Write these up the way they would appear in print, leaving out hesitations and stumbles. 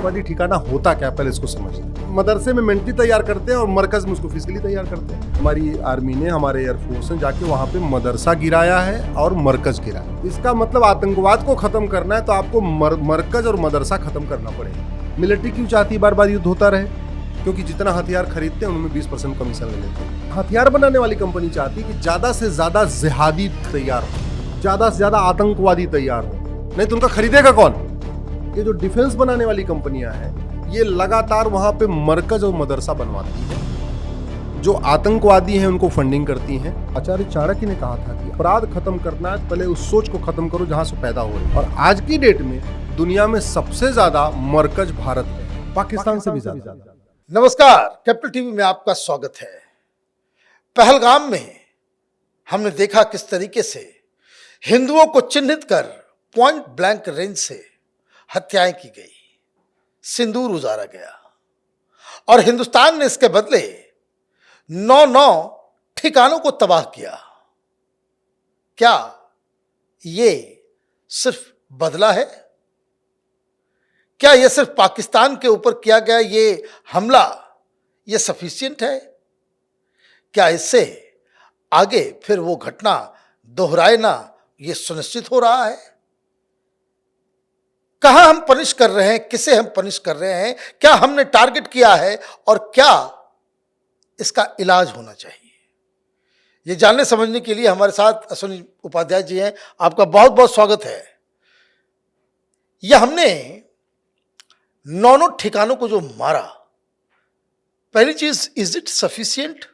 आतंकवादी ठिकाना होता क्या, पहले इसको समझिए। मदरसे में मेंटली तैयार करते हैं और मरकज में उसको फिजिकली तैयार करते हैं। हमारी आर्मी ने, हमारे एयरफोर्स ने जाके वहाँ पे मदरसा गिराया है और मरकज गिराया। इसका मतलब आतंकवाद को खत्म करना है तो आपको मरकज और मदरसा खत्म करना पड़ेगा। मिलिट्री क्यों चाहती है बार बार युद्ध होता रहे? क्योंकि जितना हथियार खरीदते हैं उनमें 20% कमीशन ले लेते हैं। हथियार बनाने वाली कंपनी चाहती है कि ज्यादा से ज्यादा जिहादी तैयार हो, ज्यादा से ज्यादा आतंकवादी तैयार हो, नहीं तो उनका खरीदेगा कौन? ये जो डिफेंस बनाने वाली कंपनियां हैं ये लगातार वहां पे मरकज और मदरसा बनवाती है, जो आतंकवादी हैं उनको फंडिंग करती हैं। आचार्य चाणक्य ने कहा था कि अपराध खत्म करना है पहले उस सोच को खत्म करो जहां से पैदा हो रही। और आज की डेट में दुनिया में सबसे ज्यादा मरकज भारत में, पाकिस्तान से भी ज्यादा। नमस्कार, कैपिटल टीवी में आपका स्वागत है। पहलगाम में हमने देखा किस तरीके से हिंदुओं को चिन्हित कर पॉइंट ब्लैंक रेंज से हत्याएं की गई, सिंदूर उजाड़ा गया और हिंदुस्तान ने इसके बदले 9 ठिकानों को तबाह किया। क्या ये सिर्फ बदला है? क्या यह सिर्फ पाकिस्तान के ऊपर किया गया ये हमला ये सफिशिएंट है? क्या इससे आगे फिर वो घटना दोहराए ना ये सुनिश्चित हो रहा है? कहां हम पनिश कर रहे हैं, किसे हम पनिश कर रहे हैं, क्या हमने टारगेट किया है और क्या इसका इलाज होना चाहिए? ये जानने समझने के लिए हमारे साथ अश्विनी उपाध्याय जी हैं। आपका बहुत बहुत स्वागत है। यह हमने 9 ठिकानों को जो मारा, पहली चीज, इज इट सफिशिएंट?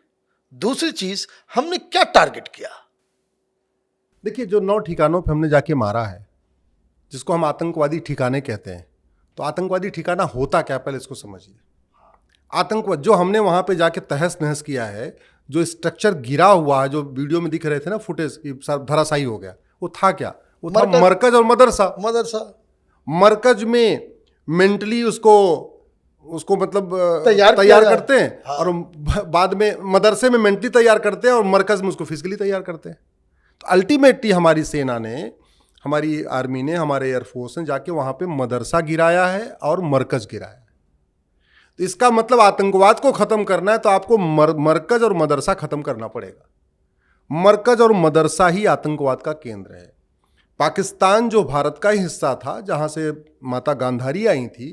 दूसरी चीज, हमने क्या टारगेट किया? देखिए, जो 9 ठिकानों पे हमने जाके मारा है, जिसको हम आतंकवादी ठिकाने कहते हैं, तो आतंकवादी ठिकाना होता क्या, पहले इसको समझिए। आतंकवाद जो हमने वहां पे जाके तहस नहस किया है, जो स्ट्रक्चर गिरा हुआ है, जो वीडियो में दिख रहे थे ना फुटेज, धराशायी हो गया, वो था क्या? वो था मरकज और मदरसा। मरकज में मेंटली उसको मतलब तैयार करते हैं। हाँ। और बाद में मदरसे में मेंटली तैयार करते हैं और मरकज में उसको फिजिकली तैयार करते हैं। तो अल्टीमेटली हमारी सेना ने, हमारी आर्मी ने, हमारे एयरफोर्स ने जाके वहां पे मदरसा गिराया है और मरकज गिराया है। तो इसका मतलब आतंकवाद को खत्म करना है तो आपको मरकज और मदरसा खत्म करना पड़ेगा। मरकज और मदरसा ही आतंकवाद का केंद्र है। पाकिस्तान जो भारत का ही हिस्सा था, जहां से माता गांधारी आई थी,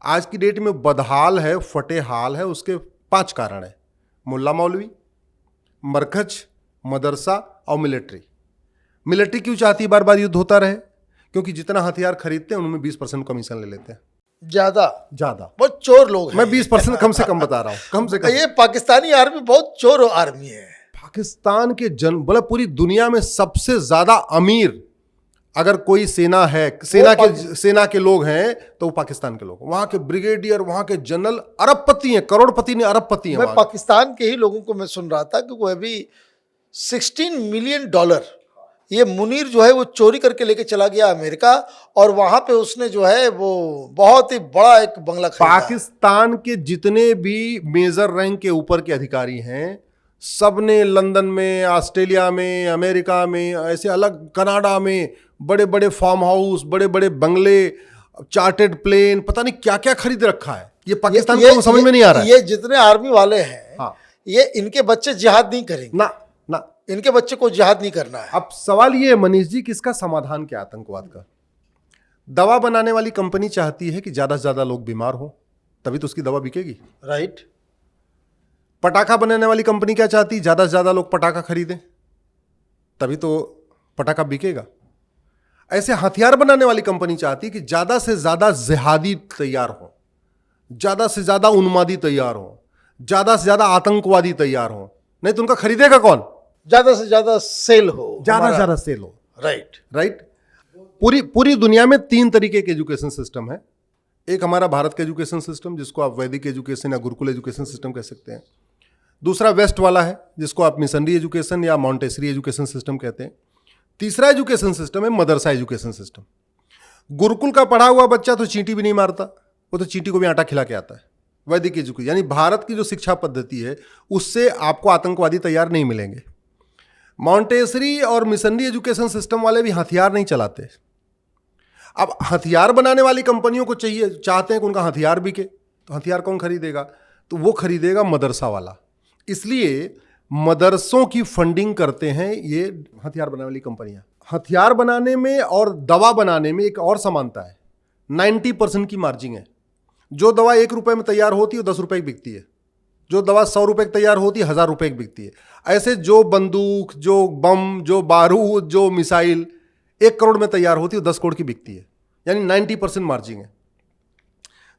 आज की डेट में बदहाल है, फटे हाल है। उसके 5 कारण है: मुल्ला मौलवी, मरकज, मदरसा और मिलिट्री क्यों चाहती है बार बार युद्ध होता रहे? क्योंकि जितना हथियार खरीदते हैं उनमें 20% कमीशन ले लेते हैं। ज्यादा बहुत चोर लोग हैं। मैं 20% कम से कम बता रहा हूं, कम से कम। ये पाकिस्तानी आर्मी बहुत चोर आर्मी है। पाकिस्तान के बोले पूरी दुनिया में सबसे ज्यादा अमीर अगर कोई सेना है, सेना के लोग हैं तो वो पाकिस्तान के लोग। वहां के ब्रिगेडियर, वहां के जनरल अरबपति हैं, करोड़पति नहीं अरबपति हैं। मैं पाकिस्तान के ही लोगों को मैं सुन रहा था कि वो अभी $16 मिलियन ये मुनीर जो है वो चोरी करके लेके चला गया अमेरिका, और वहां पे उसने जो है वो बहुत ही बड़ा एक बंगला खरीदा। पाकिस्तान के जितने भी मेजर रैंक के ऊपर के अधिकारी हैं, सबने लंदन में, ऑस्ट्रेलिया में, अमेरिका में, ऐसे अलग कनाडा में बड़े बड़े फार्म हाउस, बड़े बड़े बंगले, चार्टर्ड प्लेन, पता नहीं क्या क्या खरीद रखा है। ये पाकिस्तान को समझ में नहीं आ रहा है। ये जितने आर्मी वाले हैं, हाँ, ये इनके बच्चे जिहाद नहीं करेंगे ना, इनके बच्चे को जिहाद नहीं करना है। अब सवाल ये है मनीष जी कि इसका समाधान क्या? आतंकवाद का दवा बनाने वाली कंपनी चाहती है कि ज्यादा से ज्यादा लोग बीमार हो, तभी तो उसकी दवा बिकेगी, राइट? पटाखा बनाने वाली कंपनी क्या चाहती है? ज्यादा से ज्यादा लोग पटाखा खरीदें, तभी तो पटाखा बिकेगा। ऐसे हथियार बनाने वाली कंपनी चाहती है कि ज्यादा से ज्यादा जिहादी तैयार हो, ज्यादा से ज्यादा उन्मादी तैयार हो, ज्यादा से ज्यादा आतंकवादी तैयार हो, नहीं तो उनका खरीदेगा कौन? ज्यादा से ज्यादा सेल हो, ज्यादा सेल हो। राइट। पूरी दुनिया में 3 तरीके के एजुकेशन सिस्टम है। एक हमारा भारत का एजुकेशन सिस्टम, जिसको आप वैदिक एजुकेशन या गुरुकुल एजुकेशन सिस्टम कह सकते हैं। दूसरा वेस्ट वाला है, जिसको आप मिशनरी एजुकेशन या मॉन्टेसरी एजुकेशन सिस्टम कहते हैं। तीसरा एजुकेशन सिस्टम है मदरसा एजुकेशन सिस्टम। गुरुकुल का पढ़ा हुआ बच्चा तो चींटी भी नहीं मारता, वो तो चींटी को भी आटा खिला के आता है। वैदिक एजुकेशन यानी भारत की जो शिक्षा पद्धति है, उससे आपको आतंकवादी तैयार नहीं मिलेंगे। मॉन्टेसरी और मिशनरी एजुकेशन सिस्टम वाले भी हथियार नहीं चलाते। अब हथियार बनाने वाली कंपनियों को चाहते हैं कि उनका हथियार बिके, तो हथियार कौन खरीदेगा? तो वो खरीदेगा मदरसा वाला। इसलिए मदरसों की फंडिंग करते हैं ये हथियार बनाने वाली कंपनियां। हथियार बनाने में और दवा बनाने में एक और समानता है, 90% की मार्जिन है। जो दवा 1 रुपए में तैयार होती है वो 10 रुपए की बिकती है, जो दवा 100 रुपए की तैयार होती है 1000 रुपए की बिकती है। ऐसे जो बंदूक, जो बम, जो बारूद, जो मिसाइल 1 करोड़ में तैयार होती है वो 10 करोड़ की बिकती है, यानी 90% मार्जिन है।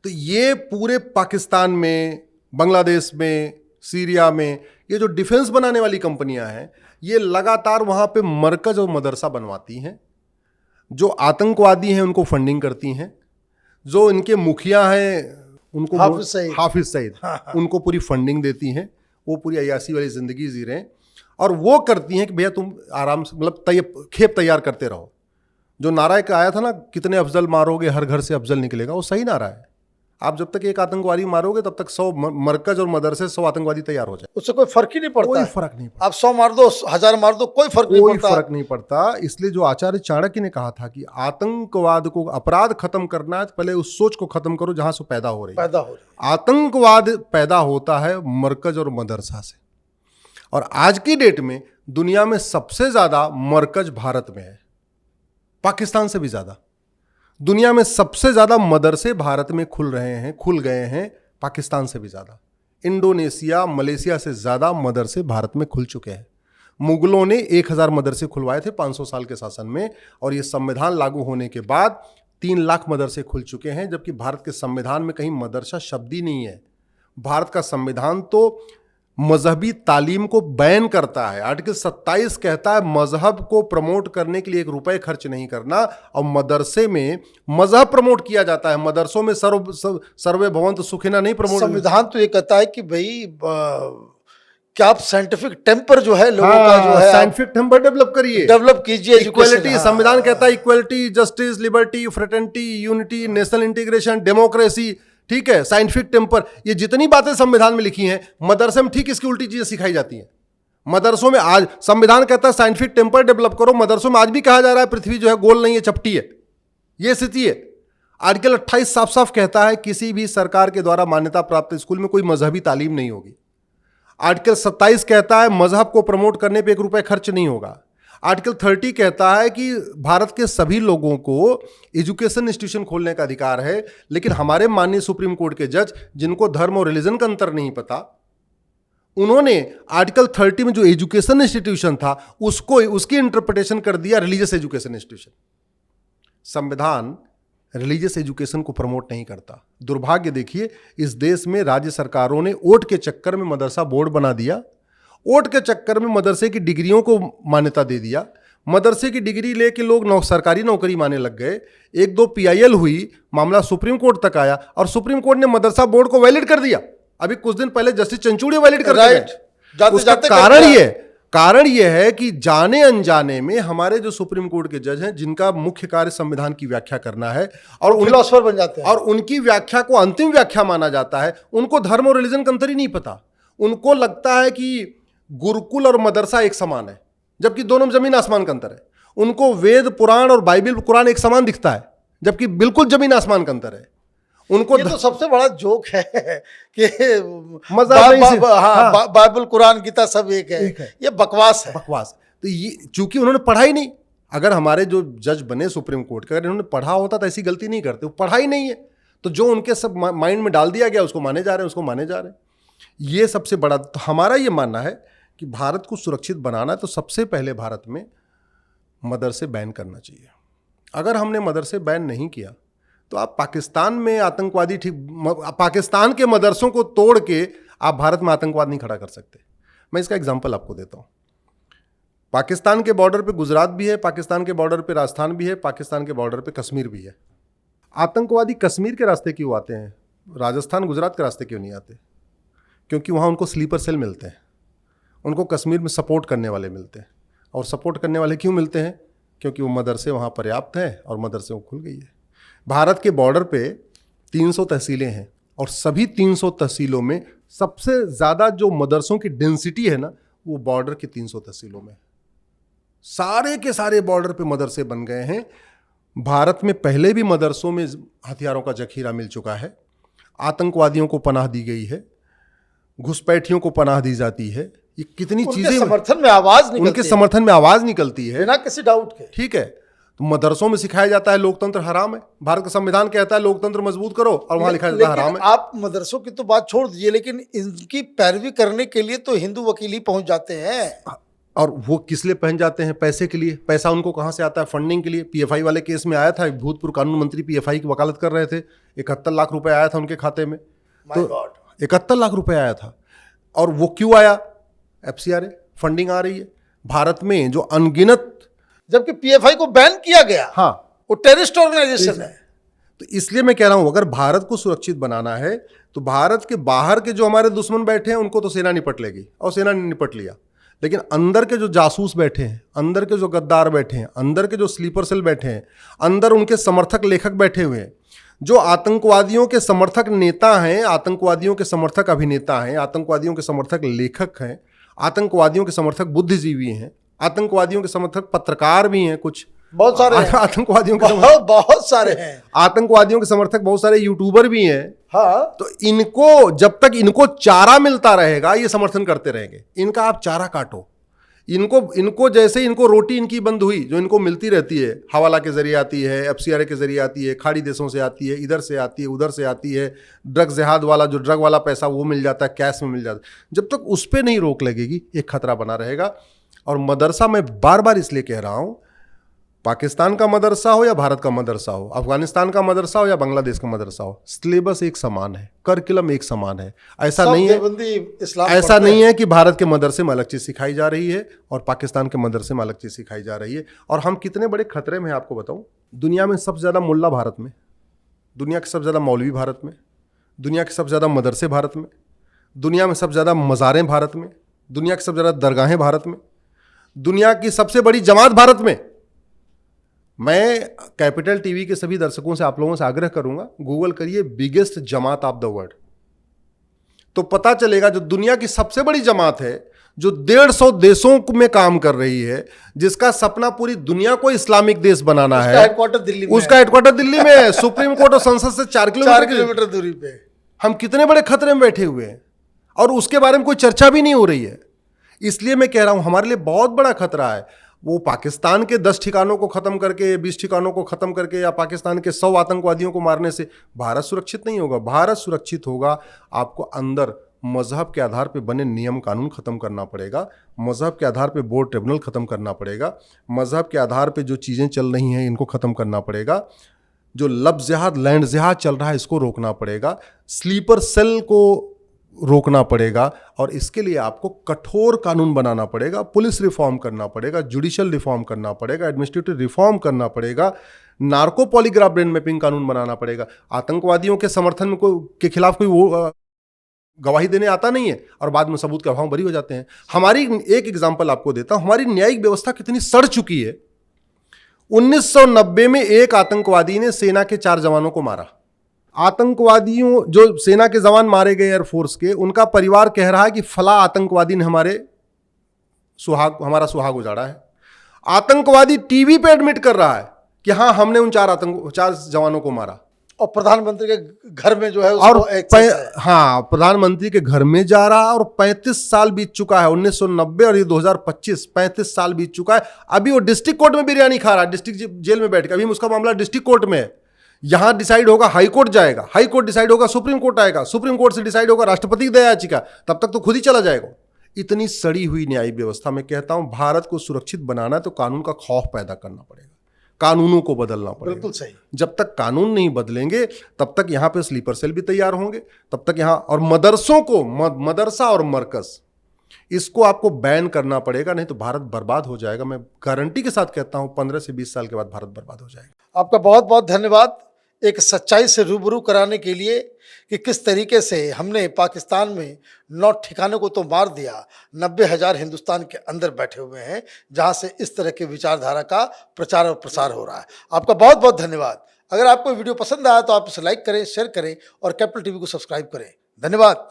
तो ये पूरे पाकिस्तान में, बांग्लादेश में, सीरिया में ये जो डिफेंस बनाने वाली कंपनियां हैं ये लगातार वहां पे मरकज और मदरसा बनवाती हैं। जो आतंकवादी हैं उनको फंडिंग करती हैं, जो इनके मुखिया हैं उनको हाफिज सईद उनको पूरी फंडिंग देती हैं, वो पूरी अयासी वाली जिंदगी जी रहे हैं। और वो करती हैं कि भैया तुम आराम से मतलब खेप तैयार करते रहो। जो नारा एक आया था ना, कितने अफजल मारोगे हर घर से अफजल निकलेगा, वो सही नारा है। आप जब तक एक आतंकवादी मारोगे तब तक 100 मरकज और मदरसे 100 आतंकवादी तैयार हो जाए, उससे कोई फर्क ही नहीं पड़ता। कोई फर्क नहीं पड़ता। आप 100 मार दो, 1000 मार दो, कोई फर्क नहीं पड़ता। इसलिए जो आचार्य चाणक्य ने कहा था कि आतंकवाद को, अपराध खत्म करना है तो पहले उस सोच को खत्म करो जहां से पैदा हो रही है। आतंकवाद पैदा होता है मरकज और मदरसा से। और आज की डेट में दुनिया में सबसे ज्यादा मरकज भारत में है, पाकिस्तान से भी ज्यादा। दुनिया में सबसे ज्यादा मदरसे भारत में खुल गए हैं पाकिस्तान से भी ज्यादा। इंडोनेशिया, मलेशिया से ज्यादा मदरसे भारत में खुल चुके हैं। मुगलों ने 1000 मदरसे खुलवाए थे 500 साल के शासन में, और ये संविधान लागू होने के बाद 3 लाख मदरसे खुल चुके हैं, जबकि भारत के संविधान में कहीं मदरसा शब्द ही नहीं है। भारत का संविधान तो मजहबी तालीम को बैन करता है। आर्टिकल 27 कहता है मजहब को प्रमोट करने के लिए 1 रुपए खर्च नहीं करना, और मदरसे में मजहब प्रमोट किया जाता है। मदरसों में सर्वे भवन्तु सुखिना नहीं प्रमोट। संविधान तो ये कहता है कि भाई क्या आप साइंटिफिक टेम्पर जो है लोगों का जो है साइंटिफिक टेम्पर डेवलप कीजिए। इक्वलिटी, संविधान कहता है equality, justice, liberty, fraternity, unity, national integration, democracy, ठीक है, साइंटिफिक टेम्पर, ये जितनी बातें संविधान में लिखी हैं मदरसे में ठीक इसकी उल्टी चीजें सिखाई जाती हैं। मदरसों में आज संविधान कहता है साइंटिफिक टेम्पर डेवलप करो, मदरसों में आज भी कहा जा रहा है पृथ्वी जो है गोल नहीं है, चपटी है। यह स्थिति है। आर्टिकल 28 साफ साफ कहता है किसी भी सरकार के द्वारा मान्यता प्राप्त स्कूल में कोई मजहबी तालीम नहीं होगी। आर्टिकल 27 कहता है मजहब को प्रमोट करने पर 1 रुपए खर्च नहीं होगा। आर्टिकल 30 कहता है कि भारत के सभी लोगों को एजुकेशन इंस्टीट्यूशन खोलने का अधिकार है, लेकिन हमारे माननीय सुप्रीम कोर्ट के जज, जिनको धर्म और रिलीजन का अंतर नहीं पता, उन्होंने आर्टिकल 30 में जो एजुकेशन इंस्टीट्यूशन था उसकी इंटरप्रिटेशन कर दिया रिलीजियस एजुकेशन इंस्टीट्यूशन। संविधान रिलीजियस एजुकेशन को प्रमोट नहीं करता। दुर्भाग्य देखिए, इस देश में राज्य सरकारों ने वोट के चक्कर में मदरसा बोर्ड बना दिया, वोट के चक्कर में मदरसे की डिग्रियों को मान्यता दे दिया, मदरसे की डिग्री लेके लोग सरकारी नौकरी माने लग गए। 1-2 PIL हुई, मामला सुप्रीम कोर्ट तक आया और सुप्रीम कोर्ट ने मदरसा बोर्ड को वैलिड कर दिया। अभी कुछ दिन पहले जस्टिस चंचूड़ी वैलिड कर दिया। उसका कारण यह है कि जाने अनजाने में हमारे जो सुप्रीम कोर्ट के जज हैं, जिनका मुख्य कार्य संविधान की व्याख्या करना है और फिलोसोफर बन जाते हैं, और उनकी व्याख्या को अंतिम व्याख्या माना जाता है, उनको धर्म और रिलीजन का अंतर ही नहीं पता। उनको लगता है कि गुरुकुल और मदरसा एक समान है, जबकि दोनों में जमीन आसमान का अंतर है। उनको वेद पुराण और बाइबल कुरान एक समान दिखता है, जबकि बिल्कुल जमीन आसमान का अंतर है। उनको ये तो सबसे बड़ा जोक है कि हाँ, बाइबल कुरान गीता सब एक है। ये बकवास है। तो ये चूंकि उन्होंने पढ़ा ही नहीं। अगर हमारे जो जज बने सुप्रीम कोर्ट के, अगर इन्होंने पढ़ा होता तो ऐसी गलती नहीं करते। वो पढ़ा ही नहीं है, तो जो उनके सब माइंड में डाल दिया गया उसको माने जा रहे हैं। ये सबसे बड़ा। तो हमारा ये मानना है कि भारत को सुरक्षित बनाना है तो सबसे पहले भारत में मदरसे बैन करना चाहिए। अगर हमने मदरसे बैन नहीं किया तो आप पाकिस्तान में आतंकवादी पाकिस्तान के मदरसों को तोड़ के आप भारत में आतंकवाद नहीं खड़ा कर सकते। मैं इसका एग्जांपल आपको देता हूं। पाकिस्तान के बॉर्डर पे गुजरात भी है, पाकिस्तान के बॉर्डर पे राजस्थान भी है, पाकिस्तान के बॉर्डर पे कश्मीर भी है। आतंकवादी कश्मीर के रास्ते क्यों आते हैं, राजस्थान गुजरात के रास्ते क्यों नहीं आते? क्योंकि वहाँ उनको स्लीपर सेल मिलते हैं, उनको कश्मीर में सपोर्ट करने वाले मिलते हैं। और सपोर्ट करने वाले क्यों मिलते हैं? क्योंकि वो मदरसे वहाँ पर्याप्त हैं और मदरसे वो खुल गई है। भारत के बॉर्डर पे 300 तहसीलें हैं और सभी 300 तहसीलों में सबसे ज़्यादा जो मदरसों की डेंसिटी है ना, वो बॉर्डर की 300 तहसीलों में। सारे के सारे बॉर्डर पे मदरसे बन गए हैं। भारत में पहले भी मदरसों में हथियारों का जखीरा मिल चुका है, आतंकवादियों को पनाह दी गई है, घुसपैठियों को पनाह दी जाती है। ये कितनी चीजें समर्थन में आवाज निकलती उनके समर्थन में आवाज निकलती है बिना किसी डाउट के। ठीक है, तो मदरसों में सिखाया जाता है लोकतंत्र हराम है, भारत का संविधान कहता है लोकतंत्र मजबूत करो, और वहां लिखा जाता है हराम है। आप मदरसों की तो बात छोड़ दीजिए, लेकिन इनकी पैरवी करने के लिए तो हिंदू वकील ही पहुंच जाते हैं। और वो किस लिए पहन जाते हैं? पैसे के लिए। पैसा उनको कहां से आता है? फंडिंग के लिए। पीएफआई वाले केस में आया था, एक भूतपूर्व कानून मंत्री पीएफआई की वकालत कर रहे थे, 71 लाख रुपए आया था उनके खाते में। तो 71 लाख रुपए आया था। और वो क्यों आया? एफसीआरए फंडिंग आ रही है भारत में जो अनगिनत, जबकि पीएफआई को बैन किया गया। हाँ, वो टेररिस्ट ऑर्गेनाइजेशन है। तो इसलिए मैं कह रहा हूं, अगर भारत को सुरक्षित बनाना है तो भारत के बाहर के जो हमारे दुश्मन बैठे हैं उनको तो सेना निपट लेगी, और सेना ने निपट लिया। लेकिन अंदर के जो जासूस बैठे हैं, अंदर के जो गद्दार बैठे हैं, अंदर के जो स्लीपर सेल बैठे हैं, अंदर उनके समर्थक लेखक बैठे हुए हैं, जो आतंकवादियों के समर्थक नेता हैं, आतंकवादियों के समर्थक अभिनेता हैं, आतंकवादियों के समर्थक लेखक हैं, आतंकवादियों के समर्थक बुद्धिजीवी हैं, आतंकवादियों के समर्थक पत्रकार भी हैं, कुछ बहुत सारे आतंकवादियों के बहुत सारे हैं, आतंकवादियों के समर्थक बहुत सारे यूट्यूबर भी हैं। हाँ, तो इनको, जब तक इनको चारा मिलता रहेगा ये समर्थन करते रहेंगे। इनका आप चारा काटो, इनको जैसे इनको रोटी इनकी बंद हुई जो इनको मिलती रहती है, हवाला के जरिए आती है, एफसीआरए के जरिए आती है, खाड़ी देशों से आती है, इधर से आती है, उधर से आती है, ड्रग जिहाद वाला जो ड्रग वाला पैसा वो मिल जाता है, कैश में मिल जाता है, जब तक उस पर नहीं रोक लगेगी एक खतरा बना रहेगा। और मदरसा मैं बार बार इसलिए कह रहा हूं, पाकिस्तान का मदरसा हो या भारत का मदरसा हो, अफगानिस्तान का मदरसा हो या बांग्लादेश का मदरसा हो, सिलेबस एक समान है, करिकुलम एक समान है। ऐसा नहीं है कि भारत के मदरसे में अलग चीज़ सिखाई जा रही है और पाकिस्तान के मदरसे में अलग चीज़ सिखाई जा रही है। और हम कितने बड़े खतरे में हैं आपको बताऊं। दुनिया में सबसे ज़्यादा मुल्ला भारत में, दुनिया के सबसे ज़्यादा मौलवी भारत में, दुनिया के सबसे ज़्यादा मदरसे भारत में, दुनिया में सबसे ज़्यादा मज़ारें भारत में, दुनिया की सबसे ज़्यादा दरगाहें भारत में, दुनिया की सबसे बड़ी जमात भारत में। मैं कैपिटल टीवी के सभी दर्शकों से, आप लोगों से आग्रह करूंगा, गूगल करिए biggest Jamaat of the world, तो पता चलेगा जो दुनिया की सबसे बड़ी जमात है, जो 150 देशों में काम कर रही है, जिसका सपना पूरी दुनिया को इस्लामिक देश बनाना है, उसका हेडक्वार्टर दिल्ली में है, सुप्रीम कोर्ट और संसद से 4 किलोमीटर दूरी पे। हम कितने बड़े खतरे में बैठे हुए हैं और उसके बारे में कोई चर्चा भी नहीं हो रही है। इसलिए मैं कह रहा हूं हमारे लिए बहुत बड़ा खतरा है। वो पाकिस्तान के 10 ठिकानों को खत्म करके, 20 ठिकानों को खत्म करके, या पाकिस्तान के 100 आतंकवादियों को मारने से भारत सुरक्षित नहीं होगा। भारत सुरक्षित होगा, आपको अंदर मजहब के आधार पे बने नियम कानून खत्म करना पड़ेगा, मजहब के आधार पे बोर्ड ट्रिब्यूनल खत्म करना पड़ेगा, मजहब के आधार पे जो चीज़ें चल रही हैं इनको खत्म करना पड़ेगा, जो लब जिहाद, लैंड जिहाद चल रहा है इसको रोकना पड़ेगा, स्लीपर सेल को रोकना पड़ेगा। और इसके लिए आपको कठोर कानून बनाना पड़ेगा, पुलिस रिफॉर्म करना पड़ेगा, जुडिशियल रिफॉर्म करना पड़ेगा, एडमिनिस्ट्रेटिव रिफॉर्म करना पड़ेगा, नार्को पॉलीग्राफ ब्रेन मैपिंग कानून बनाना पड़ेगा। आतंकवादियों के समर्थन के खिलाफ कोई वो गवाही देने आता नहीं है और बाद में सबूत के अभाव बरी हो जाते हैं। हमारी एक एग्जाम्पल आपको देता हूं, हमारी न्यायिक व्यवस्था कितनी सड़ चुकी है। 1990 में एक आतंकवादी ने सेना के 4 जवानों को मारा। आतंकवादियों, जो सेना के जवान मारे गए एयरफोर्स के, उनका परिवार कह रहा है कि फला आतंकवादी ने हमारा सुहाग उजाड़ा है। आतंकवादी टीवी पे एडमिट कर रहा है कि हाँ हमने उन 4 जवानों को मारा, और प्रधानमंत्री के घर में जो है और हाँ प्रधानमंत्री के घर में जा रहा है। और 35 साल बीत चुका है, 1990 और ये 2025, 35 साल बीत चुका है। अभी वो डिस्ट्रिक्ट कोर्ट में बिरयानी खा रहा है, डिस्ट्रिक्ट जेल में बैठ के। अभी उसका मामला डिस्ट्रिक्ट कोर्ट में है, यहां डिसाइड होगा, हाई कोर्ट जाएगा, हाई कोर्ट डिसाइड होगा, सुप्रीम कोर्ट आएगा, सुप्रीम कोर्ट से डिसाइड होगा, राष्ट्रपति की दया याचिका, तब तक तो खुद ही चला जाएगा। इतनी सड़ी हुई न्यायिक व्यवस्था में कहता हूं भारत को सुरक्षित बनाना है तो कानून का खौफ पैदा करना पड़ेगा, कानूनों को बदलना पड़ेगा। बिल्कुल सही। जब तक कानून नहीं बदलेंगे तब तक यहां पे स्लीपर सेल भी तैयार होंगे, तब तक यहां, और मदरसों को, मदरसा और मरकज, इसको आपको बैन करना पड़ेगा, नहीं तो भारत बर्बाद हो जाएगा। मैं गारंटी के साथ कहता हूं 15 से 20 साल के बाद भारत बर्बाद हो जाएगा। आपका बहुत बहुत धन्यवाद एक सच्चाई से रूबरू कराने के लिए कि किस तरीके से हमने पाकिस्तान में 9 ठिकानों को तो मार दिया, 90,000 हिंदुस्तान के अंदर बैठे हुए हैं जहां से इस तरह के विचारधारा का प्रचार और प्रसार हो रहा है। आपका बहुत बहुत धन्यवाद। अगर आपको वीडियो पसंद आया तो आप इसे लाइक करें, शेयर करें और कैपिटल टीवी को सब्सक्राइब करें। धन्यवाद।